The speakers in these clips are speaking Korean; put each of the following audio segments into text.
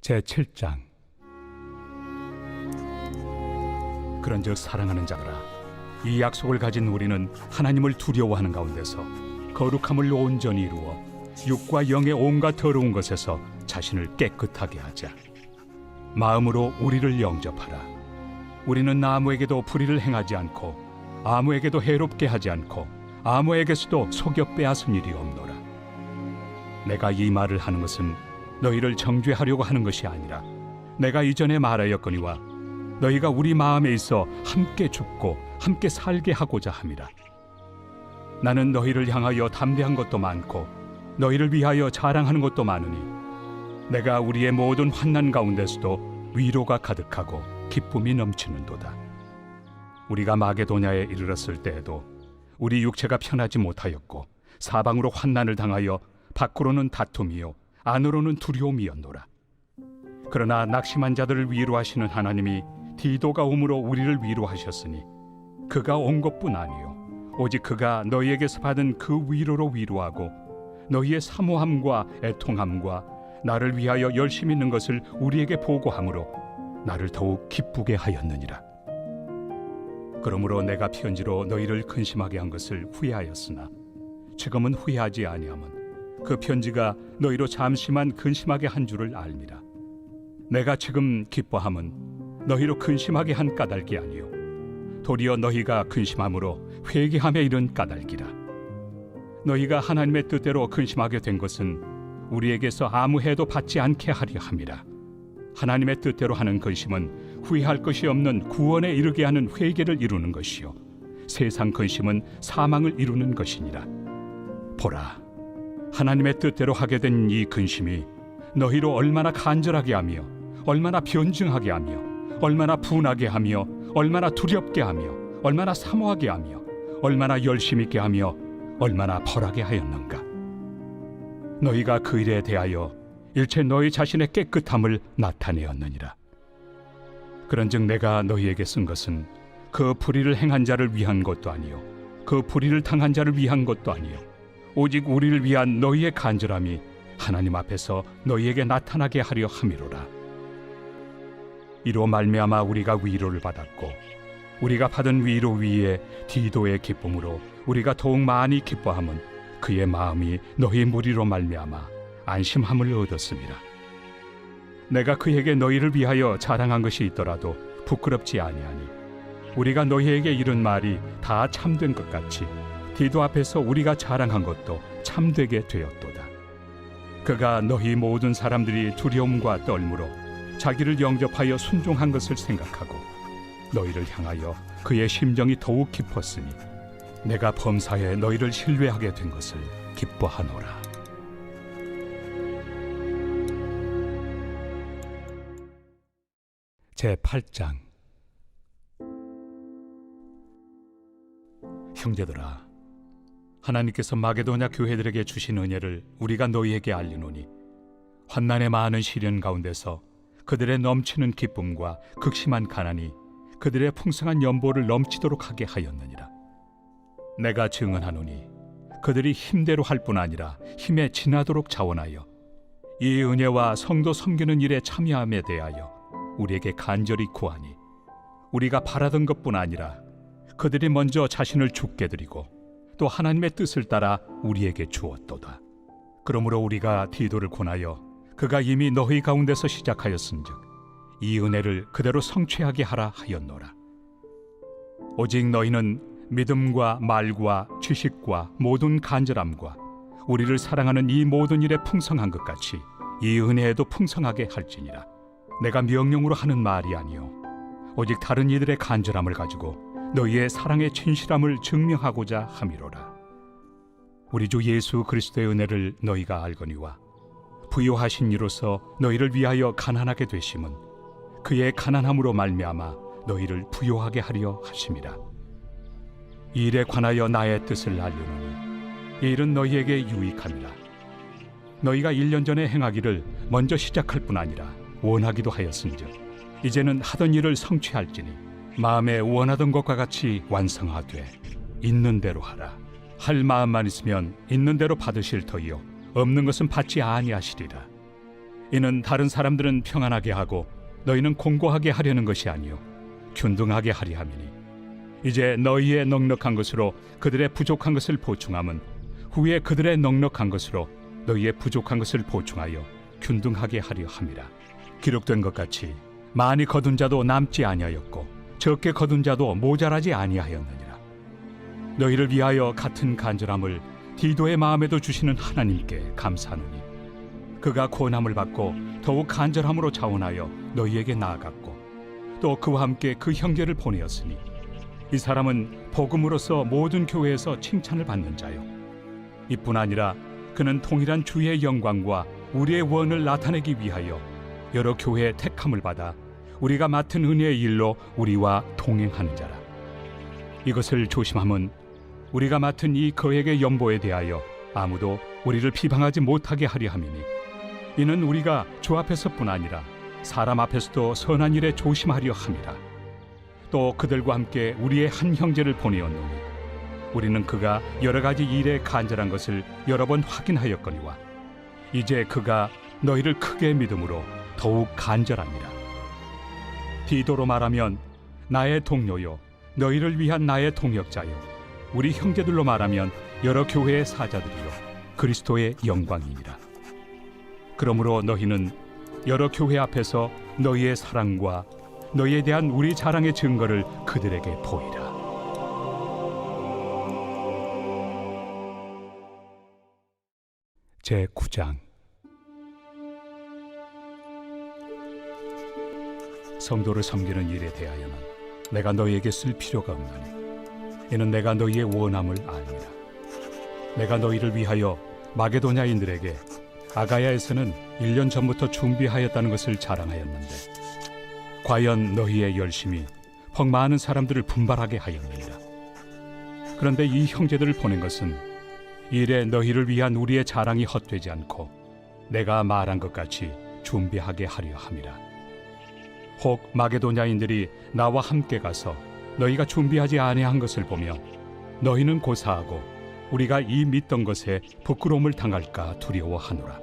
제7장. 그런즉 사랑하는 자들아, 이 약속을 가진 우리는 하나님을 두려워하는 가운데서 거룩함을 온전히 이루어 육과 영의 온갖 더러운 것에서 자신을 깨끗하게 하자. 마음으로 우리를 영접하라. 우리는 아무에게도 불의를 행하지 않고 아무에게도 해롭게 하지 않고 아무에게서도 속여 빼앗은 일이 없노라. 내가 이 말을 하는 것은 너희를 정죄하려고 하는 것이 아니라 내가 이전에 말하였거니와 너희가 우리 마음에 있어 함께 죽고 함께 살게 하고자 함이라. 나는 너희를 향하여 담대한 것도 많고 너희를 위하여 자랑하는 것도 많으니 내가 우리의 모든 환난 가운데서도 위로가 가득하고 기쁨이 넘치는도다. 우리가 마게도냐에 이르렀을 때에도 우리 육체가 편하지 못하였고 사방으로 환난을 당하여 밖으로는 다툼이요 안으로는 두려움이었노라. 그러나 낙심한 자들을 위로하시는 하나님이 디도가 오므로 우리를 위로하셨으니 그가 온 것뿐 아니요 오직 그가 너희에게서 받은 그 위로로 위로하고 너희의 사모함과 애통함과 나를 위하여 열심히 있는 것을 우리에게 보고함으로 나를 더욱 기쁘게 하였느니라. 그러므로 내가 편지로 너희를 근심하게 한 것을 후회하였으나 지금은 후회하지 아니함은 그 편지가 너희로 잠시만 근심하게 한 줄을 알미라. 내가 지금 기뻐함은 너희로 근심하게 한 까닭이 아니요 도리어 너희가 근심함으로 회개함에 이른 까닭이라. 너희가 하나님의 뜻대로 근심하게 된 것은 우리에게서 아무 해도 받지 않게 하려 함이라. 하나님의 뜻대로 하는 근심은 후회할 것이 없는 구원에 이르게 하는 회개를 이루는 것이요 세상 근심은 사망을 이루는 것이니라. 보라, 하나님의 뜻대로 하게 된 이 근심이 너희로 얼마나 간절하게 하며 얼마나 변증하게 하며 얼마나 분하게 하며 얼마나 두렵게 하며 얼마나 사모하게 하며 얼마나 열심 있게 하며 얼마나 벌하게 하였는가. 너희가 그 일에 대하여 일체 너희 자신의 깨끗함을 나타내었느니라. 그런즉 내가 너희에게 쓴 것은 그 불의를 행한 자를 위한 것도 아니요 그 불의를 당한 자를 위한 것도 아니요 오직 우리를 위한 너희의 간절함이 하나님 앞에서 너희에게 나타나게 하려 함이로라. 이로 말미암아 우리가 위로를 받았고 우리가 받은 위로 위에 디도의 기쁨으로 우리가 더욱 많이 기뻐함은 그의 마음이 너희 무리로 말미암아 안심함을 얻었음이라. 내가 그에게 너희를 위하여 자랑한 것이 있더라도 부끄럽지 아니하니 우리가 너희에게 이른 말이 다 참된 것 같이 디도 앞에서 우리가 자랑한 것도 참되게 되었도다. 그가 너희 모든 사람들이 두려움과 떨므로 자기를 영접하여 순종한 것을 생각하고 너희를 향하여 그의 심정이 더욱 깊었으니 내가 범사에 너희를 신뢰하게 된 것을 기뻐하노라. 제8장. 형제들아, 하나님께서 마게도냐 교회들에게 주신 은혜를 우리가 너희에게 알리노니 환난의 많은 시련 가운데서 그들의 넘치는 기쁨과 극심한 가난이 그들의 풍성한 연보를 넘치도록 하게 하였느니라. 내가 증언하노니 그들이 힘대로 할 뿐 아니라 힘에 지나도록 자원하여 이 은혜와 성도 섬기는 일에 참여함에 대하여 우리에게 간절히 구하니 우리가 바라던 것뿐 아니라 그들이 먼저 자신을 주께 드리고 또 하나님의 뜻을 따라 우리에게 주었도다. 그러므로 우리가 디도를 권하여 그가 이미 너희 가운데서 시작하였은즉 이 은혜를 그대로 성취하게 하라 하였노라. 오직 너희는 믿음과 말과 지식과 모든 간절함과 우리를 사랑하는 이 모든 일에 풍성한 것 같이 이 은혜에도 풍성하게 할지니라. 내가 명령으로 하는 말이 아니요 오직 다른 이들의 간절함을 가지고 너희의 사랑의 진실함을 증명하고자 함이로라. 우리 주 예수 그리스도의 은혜를 너희가 알거니와 부요하신 이로서 너희를 위하여 가난하게 되심은 그의 가난함으로 말미암아 너희를 부요하게 하려 하심이라. 이 일에 관하여 나의 뜻을 알려노니 이 일은 너희에게 유익함이라. 너희가 1년 전에 행하기를 먼저 시작할 뿐 아니라 원하기도 하였은즉 이제는 하던 일을 성취할지니 마음에 원하던 것과 같이 완성하되 있는 대로 하라. 할 마음만 있으면 있는 대로 받으실 터이요 없는 것은 받지 아니하시리라. 이는 다른 사람들은 평안하게 하고 너희는 공고하게 하려는 것이 아니요 균등하게 하리 함이니 이제 너희의 넉넉한 것으로 그들의 부족한 것을 보충함은 후에 그들의 넉넉한 것으로 너희의 부족한 것을 보충하여 균등하게 하려 함이라. 기록된 것 같이 많이 거둔 자도 남지 아니하였고 적게 거둔 자도 모자라지 아니하였느니라. 너희를 위하여 같은 간절함을 디도의 마음에도 주시는 하나님께 감사하노니 그가 고난을 받고 더욱 간절함으로 자원하여 너희에게 나아갔고 또 그와 함께 그 형제를 보내었으니 이 사람은 복음으로서 모든 교회에서 칭찬을 받는 자요 이뿐 아니라 그는 통일한 주의 영광과 우리의 원을 나타내기 위하여 여러 교회의 택함을 받아 우리가 맡은 은혜의 일로 우리와 동행하는 자라. 이것을 조심함은 우리가 맡은 이 거액의 연보에 대하여 아무도 우리를 비방하지 못하게 하려 함이니 이는 우리가 주 앞에서뿐 아니라 사람 앞에서도 선한 일에 조심하려 함이라. 또 그들과 함께 우리의 한 형제를 보내었노니 우리는 그가 여러 가지 일에 간절한 것을 여러 번 확인하였거니와 이제 그가 너희를 크게 믿음으로 더욱 간절합니다. 디도로 말하면 나의 동료요 너희를 위한 나의 동역자요 우리 형제들로 말하면 여러 교회의 사자들이요 그리스도의 영광이니라. 그러므로 너희는 여러 교회 앞에서 너희의 사랑과 너희에 대한 우리 자랑의 증거를 그들에게 보이라. 제9장 성도를 섬기는 일에 대하여는 내가 너희에게 쓸 필요가 없나니 이는 내가 너희의 원함을 알미라. 내가 너희를 위하여 마게도냐인들에게 아가야에서는 1년 전부터 준비하였다는 것을 자랑하였는데 과연 너희의 열심이 퍽 많은 사람들을 분발하게 하였느니라. 그런데 이 형제들을 보낸 것은 이래 너희를 위한 우리의 자랑이 헛되지 않고 내가 말한 것 같이 준비하게 하려 함이라. 혹 마게도냐인들이 나와 함께 가서 너희가 준비하지 아니한 것을 보며 너희는 고사하고 우리가 이 믿던 것에 부끄러움을 당할까 두려워하노라.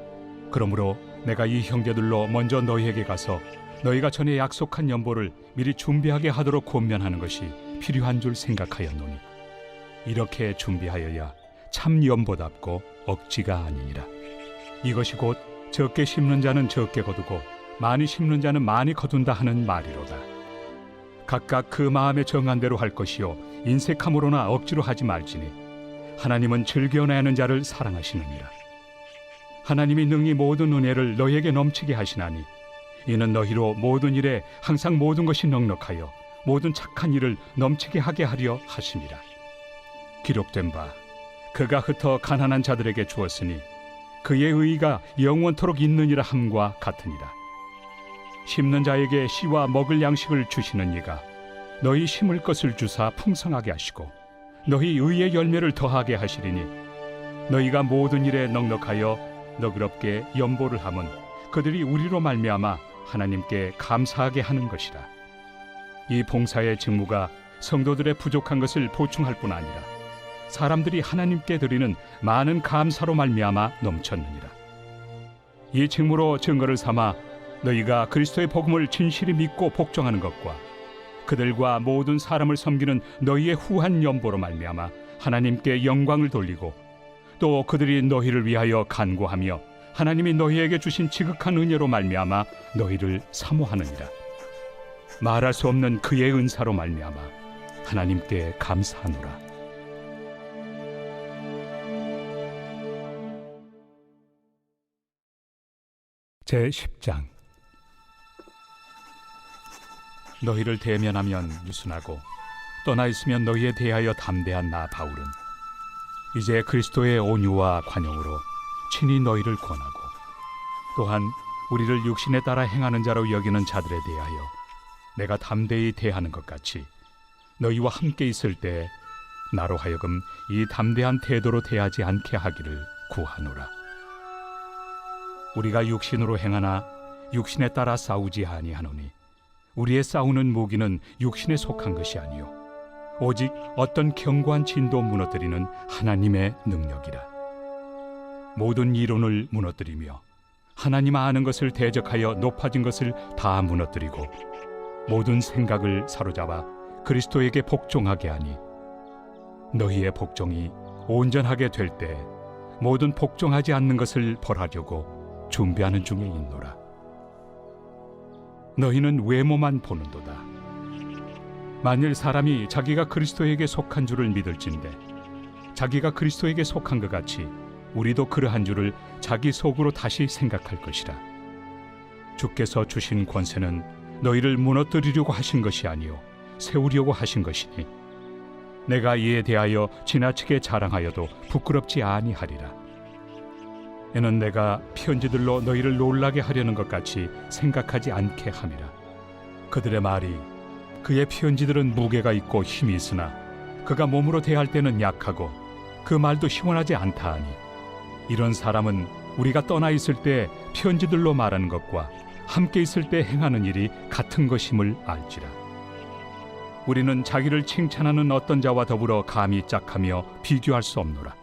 그러므로 내가 이 형제들로 먼저 너희에게 가서 너희가 전에 약속한 연보를 미리 준비하게 하도록 권면하는 것이 필요한 줄 생각하였노니 이렇게 준비하여야 참 연보답고 억지가 아니니라. 이것이 곧 적게 심는 자는 적게 거두고 많이 심는 자는 많이 거둔다 하는 말이로다. 각각 그 마음에 정한 대로 할 것이요 인색함으로나 억지로 하지 말지니 하나님은 즐겨내 하는 자를 사랑하시느니라. 하나님이 능히 모든 은혜를 너희에게 넘치게 하시나니 이는 너희로 모든 일에 항상 모든 것이 넉넉하여 모든 착한 일을 넘치게 하게 하려 하심이라. 기록된 바 그가 흩어 가난한 자들에게 주었으니 그의 의의가 영원토록 있느니라 함과 같으니라. 심는 자에게 씨와 먹을 양식을 주시는 이가 너희 심을 것을 주사 풍성하게 하시고 너희 의의 열매를 더하게 하시리니 너희가 모든 일에 넉넉하여 너그럽게 연보를 함은 그들이 우리로 말미암아 하나님께 감사하게 하는 것이라. 이 봉사의 직무가 성도들의 부족한 것을 보충할 뿐 아니라 사람들이 하나님께 드리는 많은 감사로 말미암아 넘쳤느니라. 이 직무로 증거를 삼아 너희가 그리스도의 복음을 진실히 믿고 복종하는 것과 그들과 모든 사람을 섬기는 너희의 후한 연보로 말미암아 하나님께 영광을 돌리고 또 그들이 너희를 위하여 간구하며 하나님이 너희에게 주신 지극한 은혜로 말미암아 너희를 사모하느니라. 말할 수 없는 그의 은사로 말미암아 하나님께 감사하노라. 제10장 너희를 대면하면 유순하고 떠나 있으면 너희에 대하여 담대한 나 바울은 이제 그리스도의 온유와 관용으로 친히 너희를 권하고 또한 우리를 육신에 따라 행하는 자로 여기는 자들에 대하여 내가 담대히 대하는 것 같이 너희와 함께 있을 때 나로 하여금 이 담대한 태도로 대하지 않게 하기를 구하노라. 우리가 육신으로 행하나 육신에 따라 싸우지 아니하노니 우리의 싸우는 무기는 육신에 속한 것이 아니요 오직 어떤 견고한 진도 무너뜨리는 하나님의 능력이라. 모든 이론을 무너뜨리며 하나님 아는 것을 대적하여 높아진 것을 다 무너뜨리고 모든 생각을 사로잡아 그리스도에게 복종하게 하니 너희의 복종이 온전하게 될 때 모든 복종하지 않는 것을 벌하려고 준비하는 중에 있노라. 너희는 외모만 보는도다. 만일 사람이 자기가 그리스도에게 속한 줄을 믿을진대 자기가 그리스도에게 속한 것 같이 우리도 그러한 줄을 자기 속으로 다시 생각할 것이라. 주께서 주신 권세는 너희를 무너뜨리려고 하신 것이 아니요 세우려고 하신 것이니 내가 이에 대하여 지나치게 자랑하여도 부끄럽지 아니하리라. 이는 내가 편지들로 너희를 놀라게 하려는 것 같이 생각하지 않게 함이라. 그들의 말이 그의 편지들은 무게가 있고 힘이 있으나 그가 몸으로 대할 때는 약하고 그 말도 시원하지 않다 하니 이런 사람은 우리가 떠나 있을 때 편지들로 말하는 것과 함께 있을 때 행하는 일이 같은 것임을 알지라. 우리는 자기를 칭찬하는 어떤 자와 더불어 감히 짝하며 비교할 수 없노라.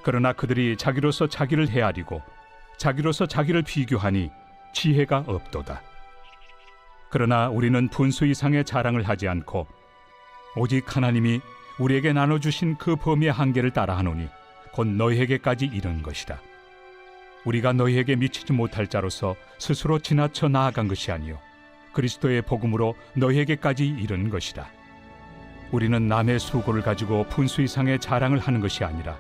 그러나 그들이 자기로서 자기를 헤아리고 자기로서 자기를 비교하니 지혜가 없도다. 그러나 우리는 분수 이상의 자랑을 하지 않고 오직 하나님이 우리에게 나눠주신 그 범위의 한계를 따라하노니 곧 너희에게까지 이른 것이다. 우리가 너희에게 미치지 못할 자로서 스스로 지나쳐 나아간 것이 아니요 그리스도의 복음으로 너희에게까지 이른 것이다. 우리는 남의 수고를 가지고 분수 이상의 자랑을 하는 것이 아니라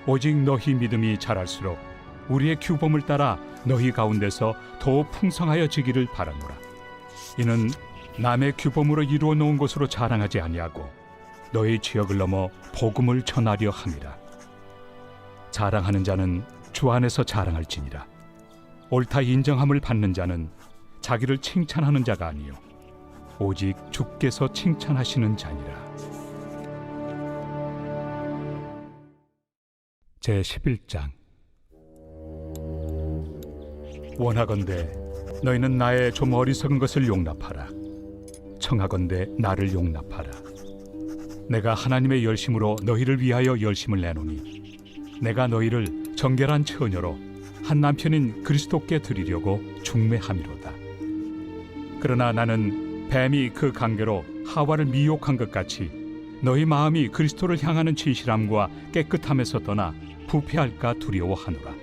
오직 너희 믿음이 자랄수록 우리의 규범을 따라 너희 가운데서 더욱 풍성하여지기를 바라노라. 이는 남의 규범으로 이루어 놓은 것으로 자랑하지 아니하고 너희 지역을 넘어 복음을 전하려 함이라. 자랑하는 자는 주 안에서 자랑할지니라. 옳다 인정함을 받는 자는 자기를 칭찬하는 자가 아니요 오직 주께서 칭찬하시는 자니라. 제11장. 원하건대 너희는 나의 좀 어리석은 것을 용납하라. 청하건대 나를 용납하라. 내가 하나님의 열심으로 너희를 위하여 열심을 내노니 내가 너희를 정결한 처녀로 한 남편인 그리스도께 드리려고 중매함이로다. 그러나 나는 뱀이 그 관계로 하와를 미혹한 것 같이 너희 마음이 그리스도를 향하는 진실함과 깨끗함에서 떠나 부패할까 두려워하노라.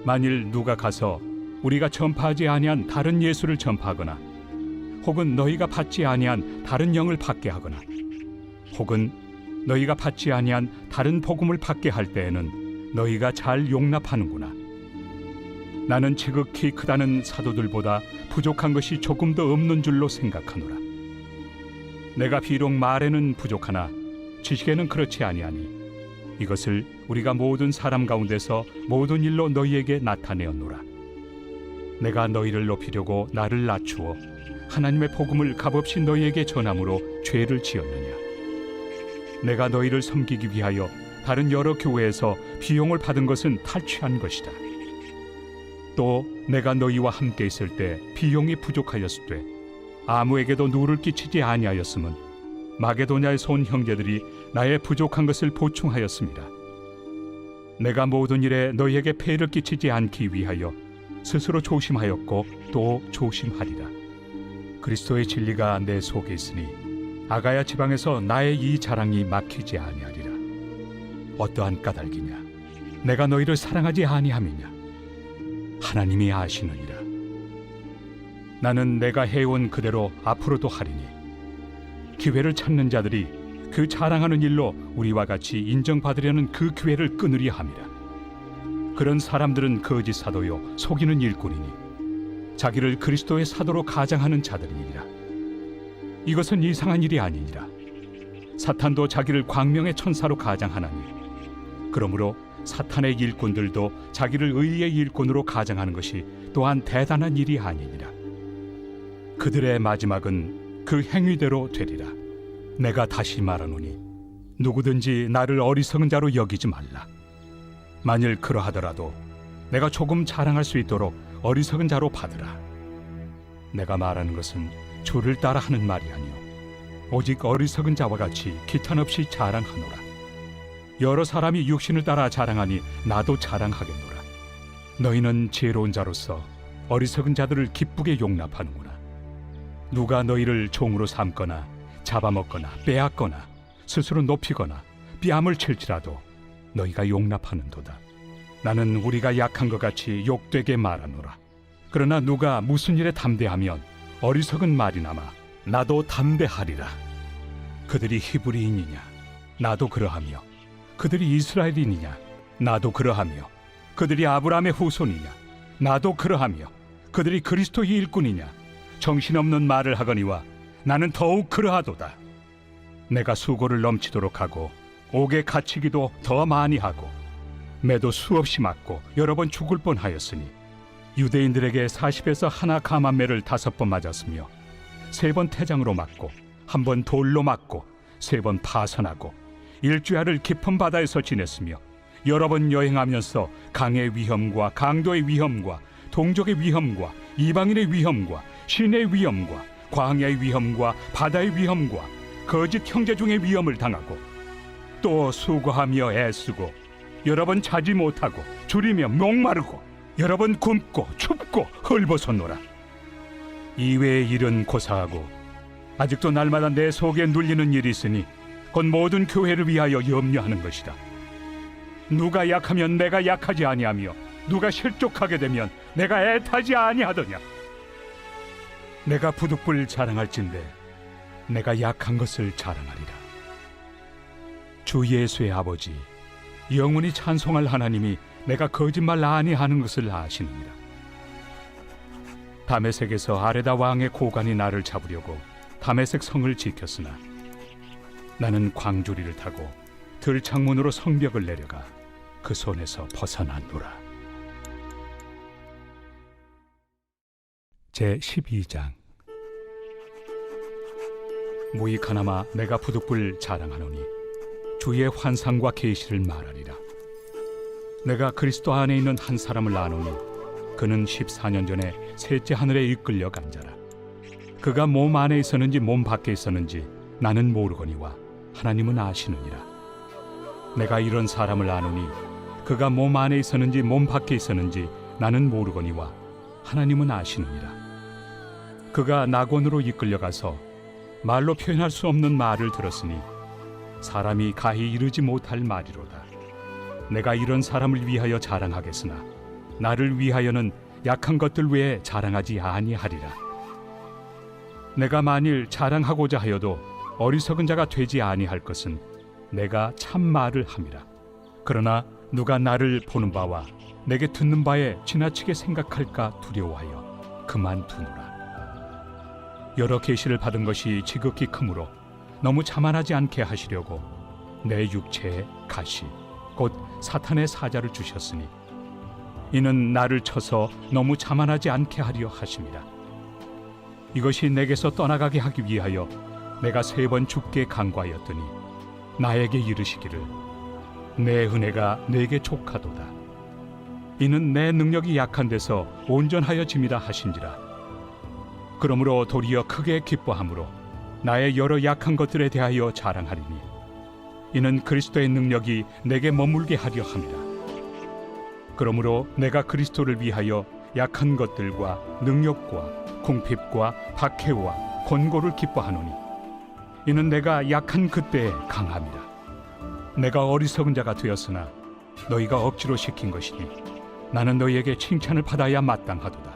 만일 누가 가서 우리가 전파하지 아니한 다른 예수를 전파하거나 혹은 너희가 받지 아니한 다른 영을 받게 하거나 혹은 너희가 받지 아니한 다른 복음을 받게 할 때에는 너희가 잘 용납하는구나. 나는 지극히 크다는 사도들보다 부족한 것이 조금 더 없는 줄로 생각하노라. 내가 비록 말에는 부족하나 지식에는 그렇지 아니하니 이것을 우리가 모든 사람 가운데서 모든 일로 너희에게 나타내었노라. 내가 너희를 높이려고 나를 낮추어 하나님의 복음을 값없이 너희에게 전함으로 죄를 지었느냐. 내가 너희를 섬기기 위하여 다른 여러 교회에서 비용을 받은 것은 탈취한 것이다. 또 내가 너희와 함께 있을 때 비용이 부족하였을 때 아무에게도 누를 끼치지 아니하였음은 마게도냐에서 온 형제들이 나의 부족한 것을 보충하였습니다. 내가 모든 일에 너희에게 폐를 끼치지 않기 위하여 스스로 조심하였고 또 조심하리라. 그리스도의 진리가 내 속에 있으니 아가야 지방에서 나의 이 자랑이 막히지 아니하리라. 어떠한 까닭이냐? 내가 너희를 사랑하지 아니함이냐? 하나님이 아시느니라. 나는 내가 해온 그대로 앞으로도 하리니 기회를 찾는 자들이 그 자랑하는 일로 우리와 같이 인정받으려는 그 기회를 끊으려 함이라. 그런 사람들은 거짓 사도요 속이는 일꾼이니 자기를 그리스도의 사도로 가장하는 자들이니라. 이것은 이상한 일이 아니니라. 사탄도 자기를 광명의 천사로 가장하나니 그러므로 사탄의 일꾼들도 자기를 의의 일꾼으로 가장하는 것이 또한 대단한 일이 아니니라. 그들의 마지막은 그 행위대로 되리라. 내가 다시 말하노니 누구든지 나를 어리석은 자로 여기지 말라. 만일 그러하더라도 내가 조금 자랑할 수 있도록 어리석은 자로 받으라. 내가 말하는 것은 주를 따라 하는 말이 아니요 오직 어리석은 자와 같이 기탄 없이 자랑하노라. 여러 사람이 육신을 따라 자랑하니 나도 자랑하겠노라. 너희는 지혜로운 자로서 어리석은 자들을 기쁘게 용납하는구나. 누가 너희를 종으로 삼거나 잡아먹거나 빼앗거나 스스로 높이거나 뺨을 칠지라도 너희가 용납하는도다. 나는 우리가 약한 것 같이 욕되게 말하노라. 그러나 누가 무슨 일에 담대하면 어리석은 말이나마 나도 담대하리라. 그들이 히브리인이냐? 나도 그러하며. 그들이 이스라엘인이냐? 나도 그러하며. 그들이 아브라함의 후손이냐? 나도 그러하며. 그들이 그리스도의 일꾼이냐? 정신없는 말을 하거니와 나는 더욱 그러하도다. 내가 수고를 넘치도록 하고 옥에 갇히기도 더 많이 하고 매도 수없이 맞고 여러 번 죽을 뻔하였으니 유대인들에게 40에서 하나 감한매를 5번 맞았으며 3번 태장으로 맞고 1번 돌로 맞고 3번 파선하고 일주야를 깊은 바다에서 지냈으며 여러 번 여행하면서 강의 위험과 강도의 위험과 동족의 위험과 이방인의 위험과 신의 위험과 광야의 위험과 바다의 위험과 거짓 형제 중의 위험을 당하고 또 수고하며 애쓰고 여러 번 자지 못하고 줄이며 목마르고 여러 번 굶고 춥고 헐벗었노라. 이외의 일은 고사하고 아직도 날마다 내 속에 눌리는 일이 있으니 곧 모든 교회를 위하여 염려하는 것이다. 누가 약하면 내가 약하지 아니하며 누가 실족하게 되면 내가 애타지 아니하더냐. 내가 부득불 자랑할진대 내가 약한 것을 자랑하리라. 주 예수의 아버지 영원히 찬송할 하나님이 내가 거짓말 아니하는 것을 아시느니라. 다메섹에서 아레다 왕의 고관이 나를 잡으려고 다메섹 성을 지켰으나 나는 광주리를 타고 들창문으로 성벽을 내려가 그 손에서 벗어났노라. 제12장. 무익하나마 내가 부득불 자랑하노니 주의 환상과 계시를 말하리라. 내가 그리스도 안에 있는 한 사람을 아노니 그는 14년 전에 셋째 하늘에 이끌려 간 자라. 그가 몸 안에 있었는지 몸 밖에 있었는지 나는 모르거니와 하나님은 아시느니라. 내가 이런 사람을 아노니 그가 몸 안에 있었는지 몸 밖에 있었는지 나는 모르거니와 하나님은 아시느니라. 그가 낙원으로 이끌려가서 말로 표현할 수 없는 말을 들었으니 사람이 가히 이르지 못할 말이로다. 내가 이런 사람을 위하여 자랑하겠으나 나를 위하여는 약한 것들 외에 자랑하지 아니하리라. 내가 만일 자랑하고자 하여도 어리석은 자가 되지 아니할 것은 내가 참 말을 함이라. 그러나 누가 나를 보는 바와 내게 듣는 바에 지나치게 생각할까 두려워하여 그만두노라. 여러 계시를 받은 것이 지극히 크므로 너무 자만하지 않게 하시려고 내 육체에 가시 곧 사탄의 사자를 주셨으니 이는 나를 쳐서 너무 자만하지 않게 하려 하심이라. 이것이 내게서 떠나가게 하기 위하여 내가 3번 죽게 간구하였더니 나에게 이르시기를 내 은혜가 내게 족하도다. 이는 내 능력이 약한 데서 온전하여짐이라 하신지라. 그러므로 도리어 크게 기뻐함으로 나의 여러 약한 것들에 대하여 자랑하리니 이는 그리스도의 능력이 내게 머물게 하려 함이라. 그러므로 내가 그리스도를 위하여 약한 것들과 능력과 궁핍과 박해와 권고를 기뻐하노니 이는 내가 약한 그때에 강함이라. 내가 어리석은 자가 되었으나 너희가 억지로 시킨 것이니 나는 너희에게 칭찬을 받아야 마땅하도다.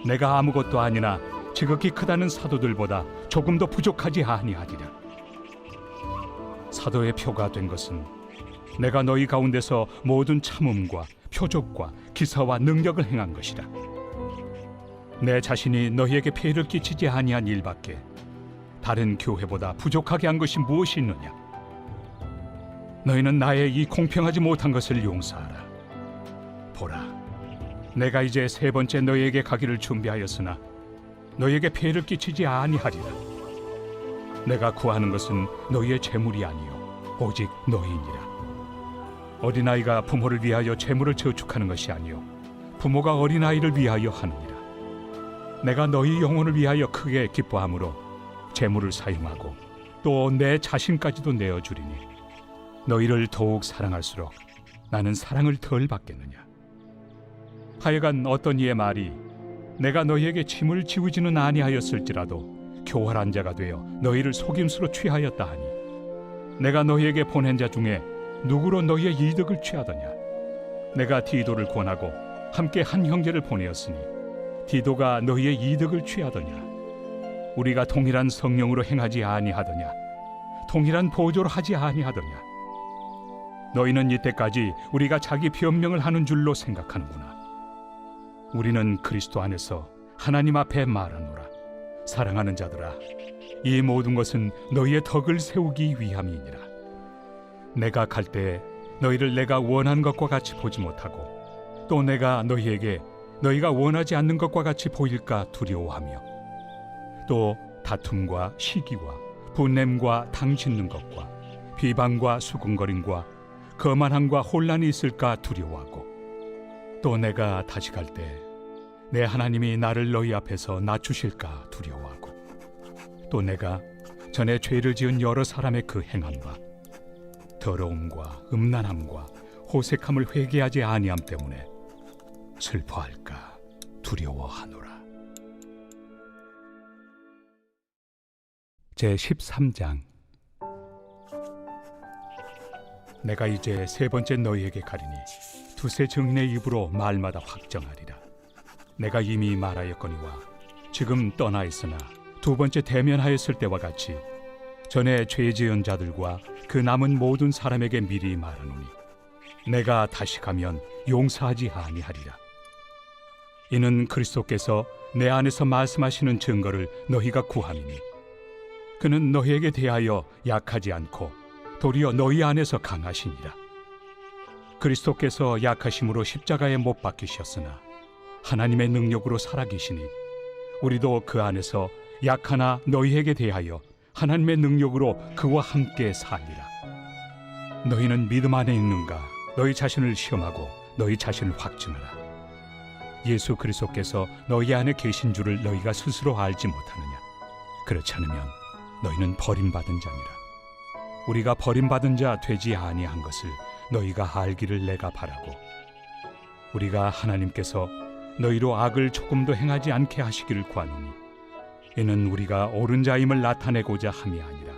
내가 아무것도 아니나 지극히 크다는 사도들보다 조금도 부족하지 아니하리라. 사도의 표가 된 것은 내가 너희 가운데서 모든 참음과 표적과 기사와 능력을 행한 것이라. 내 자신이 너희에게 폐해를 끼치지 아니한 일밖에 다른 교회보다 부족하게 한 것이 무엇이 있느냐. 너희는 나의 이 공평하지 못한 것을 용서하라. 보라, 내가 이제 3번째 너희에게 가기를 준비하였으나 너희에게 폐해를 끼치지 아니하리라. 내가 구하는 것은 너희의 재물이 아니요 오직 너희니라. 어린아이가 부모를 위하여 재물을 저축하는 것이 아니요 부모가 어린아이를 위하여 하느니라. 내가 너희 영혼을 위하여 크게 기뻐함으로 재물을 사용하고 또 내 자신까지도 내어주리니 너희를 더욱 사랑할수록 나는 사랑을 덜 받겠느냐. 하여간 어떤 이의 말이 내가 너희에게 침을 지우지는 아니하였을지라도 교활한 자가 되어 너희를 속임수로 취하였다 하니 내가 너희에게 보낸 자 중에 누구로 너희의 이득을 취하더냐? 내가 디도를 권하고 함께 한 형제를 보내었으니 디도가 너희의 이득을 취하더냐? 우리가 동일한 성령으로 행하지 아니하더냐? 동일한 보조로 하지 아니하더냐? 너희는 이때까지 우리가 자기 변명을 하는 줄로 생각하는구나. 우리는 그리스도 안에서 하나님 앞에 말하노라. 사랑하는 자들아, 이 모든 것은 너희의 덕을 세우기 위함이니라. 내가 갈 때 너희를 내가 원한 것과 같이 보지 못하고 또 내가 너희에게 너희가 원하지 않는 것과 같이 보일까 두려워하며 또 다툼과 시기와 분냄과 당짓는 것과 비방과 수군거림과 거만함과 혼란이 있을까 두려워하고 또 내가 다시 갈 때 내 하나님이 나를 너희 앞에서 낮추실까 두려워하고 또 내가 전에 죄를 지은 여러 사람의 그 행함과 더러움과 음란함과 호색함을 회개하지 아니함 때문에 슬퍼할까 두려워하노라. 제13장. 내가 이제 세 번째 너희에게 가리니 두세 증인의 입으로 말마다 확정하리라. 내가 이미 말하였거니와 지금 떠나 있으나 두 번째 대면하였을 때와 같이 전에 죄 지은 자들과 그 남은 모든 사람에게 미리 말하노니 내가 다시 가면 용서하지 아니하리라. 이는 그리스도께서 내 안에서 말씀하시는 증거를 너희가 구함이니 그는 너희에게 대하여 약하지 않고 도리어 너희 안에서 강하시니라. 그리스도께서 약하심으로 십자가에 못 박히셨으나 하나님의 능력으로 살아계시니 우리도 그 안에서 약하나 너희에게 대하여 하나님의 능력으로 그와 함께 살리라. 너희는 믿음 안에 있는가? 너희 자신을 시험하고 너희 자신을 확증하라. 예수 그리스도께서 너희 안에 계신 줄을 너희가 스스로 알지 못하느냐? 그렇지 않으면 너희는 버림받은 자니라. 우리가 버림받은 자 되지 아니한 것을 너희가 알기를 내가 바라고 우리가 하나님께서 너희로 악을 조금도 행하지 않게 하시기를 구하노니 이는 우리가 옳은 자임을 나타내고자 함이 아니라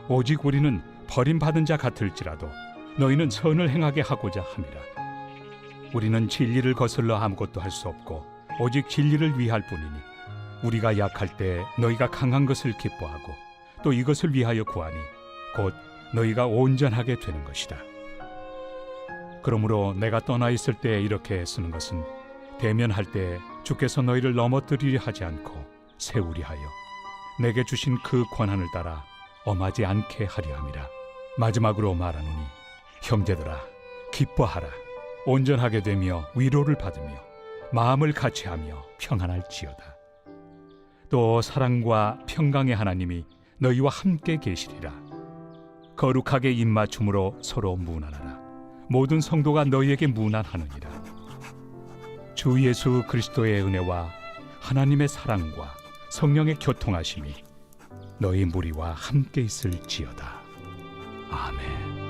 오직 우리는 버림받은 자 같을지라도 너희는 선을 행하게 하고자 함이라. 우리는 진리를 거슬러 아무것도 할 수 없고 오직 진리를 위할 뿐이니 우리가 약할 때 너희가 강한 것을 기뻐하고 또 이것을 위하여 구하니 곧 너희가 온전하게 되는 것이다. 그러므로 내가 떠나 있을 때 이렇게 쓰는 것은 대면할 때 주께서 너희를 넘어뜨리려 하지 않고 세우리 하여 내게 주신 그 권한을 따라 엄하지 않게 하려 함이라. 마지막으로 말하노니 형제들아 기뻐하라. 온전하게 되며 위로를 받으며 마음을 같이하며 평안할지어다. 또 사랑과 평강의 하나님이 너희와 함께 계시리라. 거룩하게 입맞춤으로 서로 문안하라. 모든 성도가 너희에게 문안하느니라. 주 예수 그리스도의 은혜와 하나님의 사랑과 성령의 교통하심이 너희 무리와 함께 있을지어다. 아멘.